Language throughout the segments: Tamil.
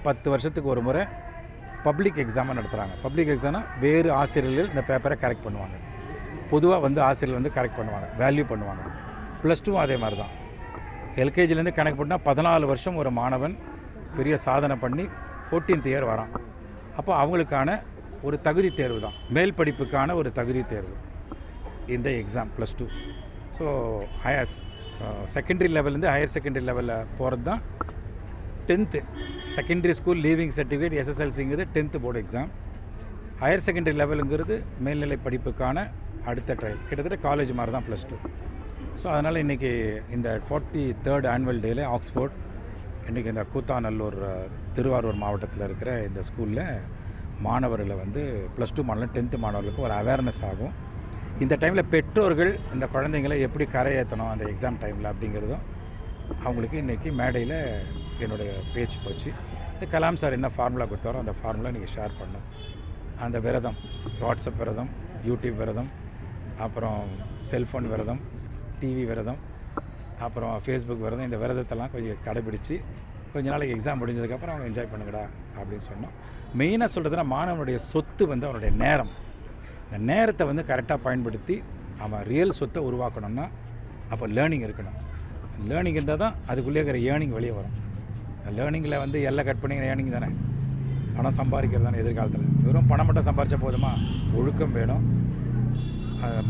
10 வருஷத்துக்கு ஒரு முறை பப்ளிக் எக்ஸாமாக நடத்துகிறாங்க. பப்ளிக் எக்ஸாம்னா வேறு ஆசிரியர்கள் இந்த பேப்பரை கரெக்ட் பண்ணுவாங்க. பொதுவாக வந்து ஆசிரியர்கள் வந்து கரெக்ட் பண்ணுவாங்க, வேல்யூ பண்ணுவாங்க. +2 அதே மாதிரி தான். எல்கேஜிலேருந்து கணக்கு பண்ணால் 14 வருஷம் ஒரு மாணவன் பெரிய சாதனை பண்ணி 14th இயர் வரான். அப்போ அவங்களுக்கான ஒரு தகுதி தேர்வு தான், மேல் படிப்புக்கான ஒரு தகுதி தேர்வு இந்த எக்ஸாம் +2. ஸோ செகண்டரி லெவல்லேருந்து ஹையர் செகண்டரி லெவலில் போகிறது தான் 10th secondary school leaving certificate SSLCங்கிறது 10th board exam. Higher secondary லெவலுங்கிறது மேல்நிலை படிப்புக்கான அடுத்த ட்ரையல், கிட்டத்தட்ட காலேஜ் மாதிரி தான் +2. ஸோ அதனால் இன்றைக்கி இந்த 43rd ஆனுவல் டேயில் ஆக்ஸ்ஃபோர்ட் இன்றைக்கி இந்த கூத்தாநல்லூர் திருவாரூர் மாவட்டத்தில் இருக்கிற இந்த ஸ்கூலில் மாணவர்களை வந்து +2 மாணவர்கள் 10th மாணவர்களுக்கு ஒரு அவேர்னஸ் ஆகும். இந்த டைமில் பெற்றோர்கள் இந்த குழந்தைங்களை எப்படி கரையேற்றணும் அந்த எக்ஸாம் டைமில் அப்படிங்கிறதும் அவங்களுக்கு இன்றைக்கி மேடையில் என்னுடைய பேச்சு போச்சு. கலாம் சார் என்ன ஃபார்முலா கொடுத்தாரோ அந்த ஃபார்முலா நீங்கள் ஷேர் பண்ணணும். அந்த விரதம், வாட்ஸ்அப் விரதம், யூடியூப் விரதம், அப்புறம் செல்ஃபோன் விரதம், டிவி விரதம், அப்புறம் ஃபேஸ்புக் விரதம், இந்த விரதத்தெல்லாம் கொஞ்சம் கடைபிடிச்சி கொஞ்ச நாளைக்கு எக்ஸாம் முடிஞ்சதுக்கப்புறம் அவங்க என்ஜாய் பண்ணுங்கடா அப்படின்னு சொன்னோம். மெயினாக சொல்கிறதுனா மாணவனுடைய சொத்து வந்து அவனுடைய நேரம். இந்த நேரத்தை வந்து கரெக்டாக பயன்படுத்தி அவன் ரியல் சொத்தை உருவாக்கணும்னா அப்போ லேர்னிங் இருக்கணும். லேர்னிங் இருந்தால் தான் அதுக்குள்ளே இருக்கிற ஏர்னிங் வெளியே வரும். லேர்னிங்கில் வந்து எல்லாம் கட் பண்ணிக்கிற ஏர்னிங் தானே, பணம் சம்பாதிக்கிறது தானே எதிர்காலத்தில். வெறும் பணம் மட்டும் சம்பாதிச்சா போதுமா? ஒழுக்கம் வேணும்.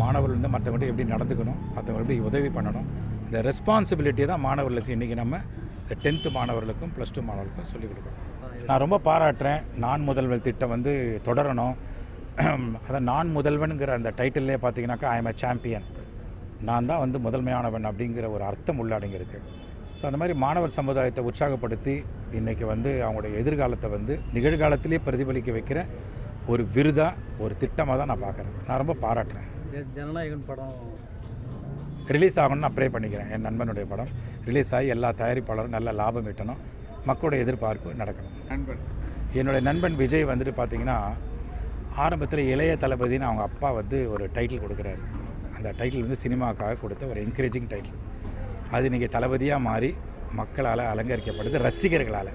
மாணவர்கள் வந்து மற்றவங்கள்ட்ட எப்படி நடந்துக்கணும், மற்றவங்க எப்படி உதவி பண்ணணும், இந்த ரெஸ்பான்சிபிலிட்டியை தான் மாணவர்களுக்கு இன்றைக்கி நம்ம இந்த 10th மாணவர்களுக்கும் +2 மாணவர்களுக்கும் சொல்லிக் கொடுக்கணும். நான் ரொம்ப பாராட்டுறேன். நான் முதல்வன் திட்டம் வந்து தொடரணும். அதான் நான் முதல்வனுங்கிற அந்த டைட்டில்லே பார்த்தீங்கன்னாக்கா ஐ எம் அ சாம்பியன், நான் தான் வந்து முதன்மையானவன் அப்படிங்கிற ஒரு அர்த்தம் உள்ளடங்கியிருக்கு. ஸோ அந்த மாதிரி மாணவர் சமுதாயத்தை உற்சாகப்படுத்தி இன்றைக்கி வந்து அவங்களுடைய எதிர்காலத்தை வந்து நிகழ்காலத்திலே பிரதிபலிக்க வைக்கிற ஒரு விருதாக, ஒரு திட்டமாக தான் நான் பார்க்குறேன். நான் ரொம்ப பாராட்டுறேன். ஜனநாயகன் படம் ரிலீஸ் ஆகணும்னு நான் ப்ரே பண்ணிக்கிறேன். என் நண்பனுடைய படம் ரிலீஸ் ஆகி எல்லா தயாரிப்பாளரும் நல்ல லாபம் ஈட்டணும், மக்களுடைய எதிர்பார்ப்பு நடக்கணும். என்னுடைய நண்பன் விஜய் வந்துட்டு பார்த்திங்கன்னா ஆரம்பத்தில் இளைய தளபதினு அவங்க அப்பா வந்து ஒரு டைட்டில் கொடுக்குறாரு. அந்த டைட்டில் வந்து சினிமாவுக்காக கொடுத்த ஒரு என்கரேஜிங் டைட்டில். அது இன்றைக்கி தளபதியாக மாறி மக்களால் அலங்கரிக்கப்படுது, ரசிகர்களால்.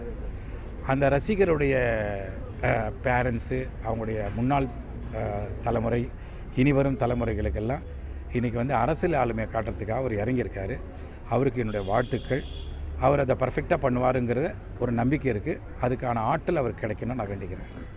அந்த ரசிகருடைய பேரண்ட்ஸு, அவங்களுடைய முன்னாள் தலைமுறை, இனிவரும் தலைமுறைகளுக்கெல்லாம் இன்றைக்கி வந்து அரசியல் ஆளுமையை காட்டுறதுக்காக அவர் இறங்கியிருக்காரு. அவருக்கு என்னுடைய வாழ்த்துக்கள். அவர் அதை பர்ஃபெக்டாக பண்ணுவாருங்கிறத ஒரு நம்பிக்கை இருக்குது. அதுக்கான ஆற்றல் அவருக்கு கிடைக்கணும்னு நான் வேண்டிக்கிறேன்.